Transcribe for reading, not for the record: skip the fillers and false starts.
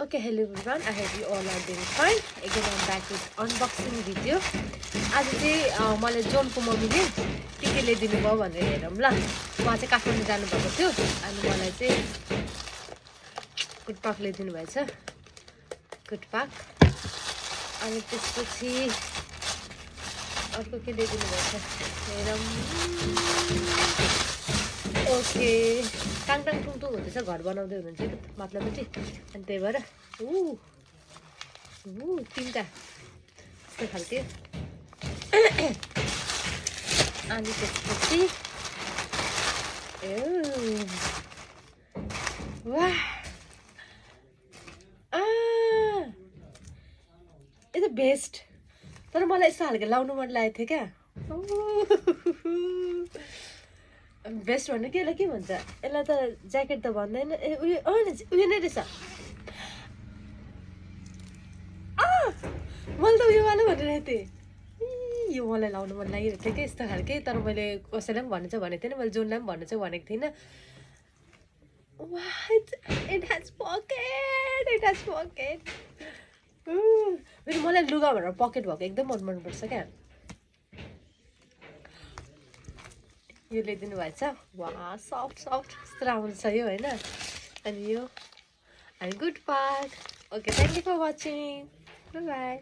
Okay, hello everyone. I hope you all are doing fine. Again, I'm back with unboxing video. आज चाहिँ मलाई जोनको मम्मीले के ल्याइदिनु भयो भनेर हेरौँ ल। उहाँ चाहिँ काठमाडौँ जानुभएको थियो अनि मलाई चाहिँ गुड पाक ल्याइदिनु भएछ। गुड पाक अनि त्यसपछि अर्को के ल्याइदिनु भएछ हेरौँ। ओके टाङटाङ टुङटुङ हुँदैछ घर बनाउँदै हुनुहुन्छ मतलब चाहिँ अनि त्यही भएर तिनवटा यस्तो खालके अनि त्यसपछि वाह यो त बेस्ट तर मलाई यस्तो खालको लाउनु मन लागेको थियो क्या बेस्ट भन्नु के के भन्छ यसलाई त ज्याकेट त भन्दैन उयो नै रहेछ मैले त उयोवाला भनिरहेको थिएँ यो मलाई लाउनु मन लागिरहेको थियो कि यस्तो खालके तर मैले कसैलाई पनि भन्नु चाहिँ भनेको थिएन मैले जोनलाई पनि भन्नु चाहिँ भनेको थिइनँ इट हेज पकेट फेरि मलाई लुगा भनेर पकेट भएको एकदम मनपर्छ क्या यो ल्याइदिनु भएको छ वा सफ्ट यस्तो राम्रो छ यो होइन अनि यो अनि गुड पाक okay thank you for watching by